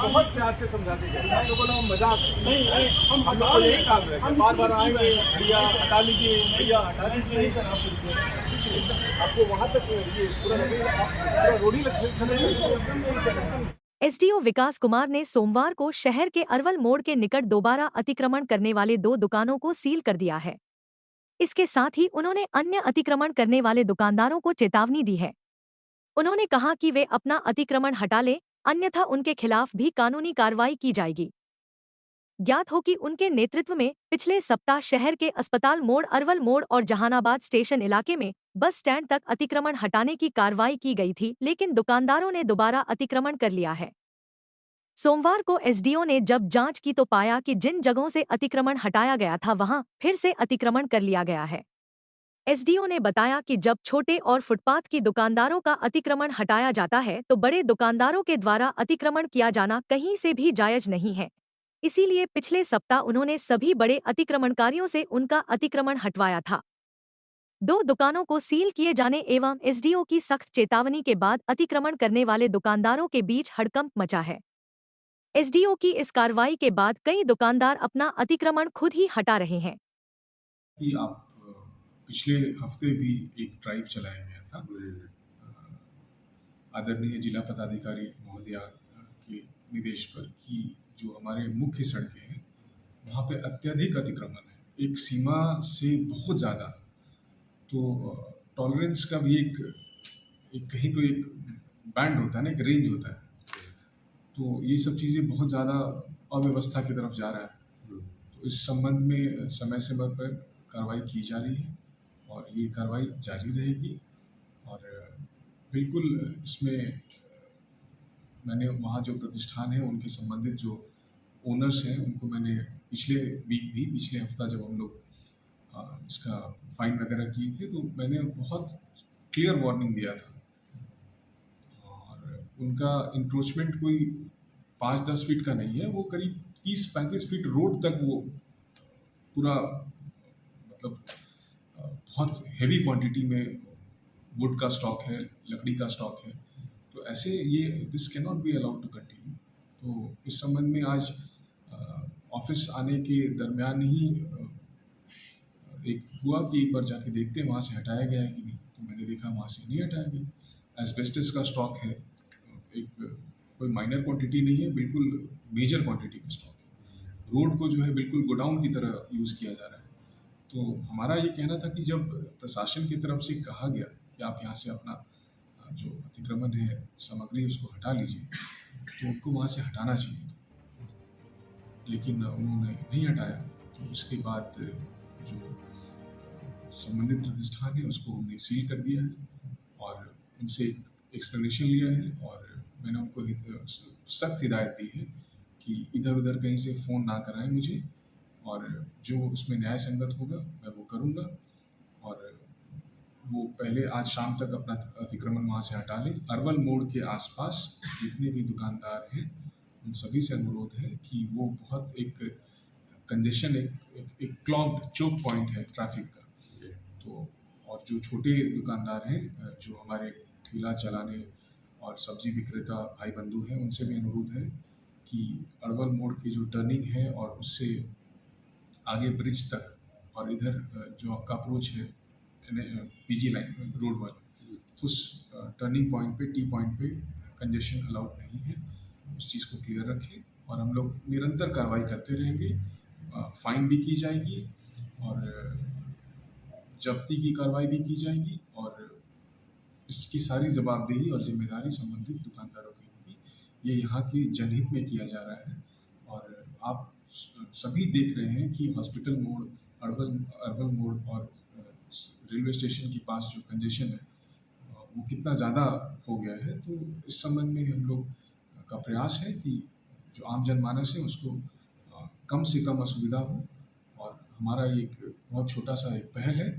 बहुत प्यार से समझाते गए। हम लोगों ने मजाक नहीं, हम लोग को यही काम है, बार बार आएंगे, भैया हटा लीजिए, भैया हटा लीजिए, कुछ नहीं, आपको वहाँ तक ये पूरा रोड ही लगेगा। एसडीओ विकास कुमार ने सोमवार को शहर के अरवल मोड़ के निकट दोबारा अतिक्रमण करने वाले 2 दुकानों को सील कर दिया है। इसके साथ ही उन्होंने अन्य अतिक्रमण करने वाले दुकानदारों को चेतावनी दी है। उन्होंने कहा कि वे अपना अतिक्रमण हटा लें, अन्यथा उनके खिलाफ भी कानूनी कार्रवाई की जाएगी। ज्ञात हो कि उनके नेतृत्व में पिछले सप्ताह शहर के अस्पताल मोड़, अरवल मोड़ और जहानाबाद स्टेशन इलाके में बस स्टैंड तक अतिक्रमण हटाने की कार्रवाई की गई थी, लेकिन दुकानदारों ने दोबारा अतिक्रमण कर लिया है। सोमवार को एसडीओ ने जब जांच की तो पाया कि जिन जगहों से अतिक्रमण हटाया गया था वहां फिर से अतिक्रमण कर लिया गया है। एसडीओ ने बताया कि जब छोटे और फुटपाथ की दुकानदारों का अतिक्रमण हटाया जाता है तो बड़े दुकानदारों के द्वारा अतिक्रमण किया जाना कहीं से भी जायज नहीं है। इसीलिए पिछले सप्ताह उन्होंने सभी बड़े अतिक्रमणकारियों से उनका अतिक्रमण हटवाया था। 2 दुकानों को सील किए जाने एवं एसडीओ की सख्त चेतावनी के बाद अतिक्रमण करने वाले दुकानदारों के बीच हड़कंप मचा है। एसडीओ की इस कार्रवाई के बाद कई दुकानदार अपना अतिक्रमण खुद ही हटा रहे हैं। कि आप पिछले हफ्ते भी एक ड्राइव चलाया गया था आदरणीय जिला पदाधिकारी महोदया के निर्देश पर कि जो हमारे मुख्य सड़कें हैं वहाँ पे अत्यधिक अतिक्रमण है, एक सीमा से बहुत ज़्यादा। तो टॉलरेंस का भी एक कहीं तो एक बैंड होता है ना, एक रेंज होता है। तो ये सब चीज़ें बहुत ज़्यादा अव्यवस्था की तरफ जा रहा है। तो इस संबंध में समय समय पर कार्रवाई की जा रही है और ये कार्रवाई जारी रहेगी। और बिल्कुल इसमें मैंने वहाँ जो प्रतिष्ठान है उनके संबंधित जो ओनर्स हैं उनको मैंने पिछले हफ्ता जब हम लोग इसका फाइन वगैरह किए थे तो मैंने बहुत क्लियर वार्निंग दिया था। और उनका इंक्रोचमेंट कोई 5-10 फीट का नहीं है, वो करीब 30-35 फीट रोड तक वो पूरा मतलब बहुत हेवी क्वांटिटी में वुड का स्टॉक है, लकड़ी का स्टॉक है। तो ऐसे ये this can not be allowed to continue. तो इस संबंध में आज ऑफिस आने के दरमियान ही एक हुआ कि एक बार जाके देखते हैं वहाँ से हटाया गया है कि नहीं। तो मैंने देखा वहाँ से नहीं हटाया गया। एस्बेस्टस का स्टॉक है, एक कोई माइनर क्वांटिटी नहीं है, बिल्कुल मेजर क्वांटिटी में स्टॉक है। रोड को जो है बिल्कुल गोडाउन की तरह यूज़ किया जा रहा है। तो हमारा ये कहना था कि जब प्रशासन की तरफ से कहा गया कि आप यहाँ से अपना जो अतिक्रमण है सामग्री उसको हटा लीजिए, तो उनको वहाँ से हटाना चाहिए, लेकिन उन्होंने नहीं हटाया। तो उसके बाद जो संबंधित प्रतिष्ठान है उसको हमने सील कर दिया है और उनसे एक्सप्लेनेशन लिया है और मैंने उनको सख्त हिदायत दी है कि इधर उधर कहीं से फ़ोन ना कराएं मुझे, और जो उसमें न्याय संगत होगा मैं वो करूँगा। और वो पहले आज शाम तक अपना अतिक्रमण वहाँ से हटा लें। अरवल मोड़ के आसपास जितने भी दुकानदार हैं उन सभी से अनुरोध है कि वो बहुत एक कंजेशन, एक क्लॉग्ड चोक पॉइंट है ट्रैफिक का। तो और जो छोटे दुकानदार हैं जो हमारे ठेला चलाने और सब्जी विक्रेता भाई बंधु हैं उनसे भी अनुरोध है कि अरवल मोड़ की जो टर्निंग है और उससे आगे ब्रिज तक और इधर जो आपका अप्रोच है पीजी लाइन रोड वाला, उस टर्निंग पॉइंट पे, टी पॉइंट पे कंजेशन अलाउड नहीं है। उस चीज़ को क्लियर रखें और हम लोग निरंतर कार्रवाई करते रहेंगे। फाइन भी की जाएगी और जब्ती की कार्रवाई भी की जाएगी और इसकी सारी जवाबदेही और जिम्मेदारी संबंधित दुकानदारों की होगी। ये यहाँ के जनहित में किया जा रहा है और आप सभी देख रहे हैं कि हॉस्पिटल मोड़, अरवल मोड़ और रेलवे स्टेशन के पास जो कंजेशन है वो कितना ज़्यादा हो गया है। तो इस संबंध में हम लोग का प्रयास है कि जो आम जनमानस है उसको कम से कम असुविधा हो, और हमारा ये एक बहुत छोटा सा एक पहल है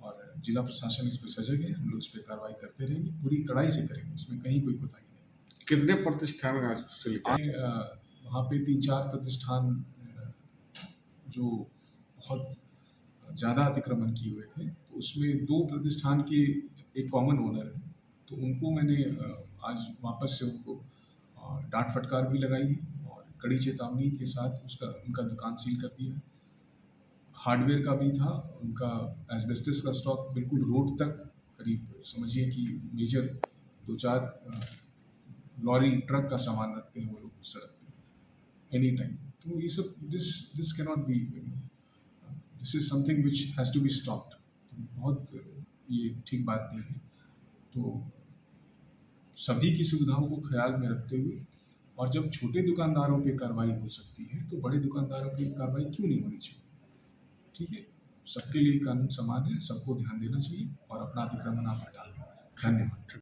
और जिला प्रशासन इस पर सजग है। हम लोग इस पर कार्रवाई करते रहेंगे, पूरी कड़ाई से करेंगे, इसमें कहीं कोई कोताही नहीं। कितने प्रतिष्ठान वहाँ पे 3-4 प्रतिष्ठान जो बहुत ज़्यादा अतिक्रमण किए हुए थे, तो उसमें 2 प्रतिष्ठान के एक कॉमन ओनर है, तो उनको मैंने आज वापस से उनको और डांट फटकार भी लगाई है और कड़ी चेतावनी के साथ उनका दुकान सील कर दिया। हार्डवेयर का भी था, उनका एस्बेस्टस का स्टॉक बिल्कुल रोड तक, करीब समझिए कि मेजर 2-4 लॉरी ट्रक का सामान रखते हैं वो लोग सड़क पे एनी टाइम। तो ये सब this can not be, this is something which has to be stopped. बहुत ये ठीक बात नहीं है। तो सभी की सुविधाओं को ख्याल में रखते हुए, और जब छोटे दुकानदारों पे कार्रवाई हो सकती है तो बड़े दुकानदारों पे कार्रवाई क्यों नहीं होनी चाहिए? ठीक है, सबके लिए कानून समान है, सबको ध्यान देना चाहिए और अपना अतिक्रमण आप हटा लें। धन्यवाद।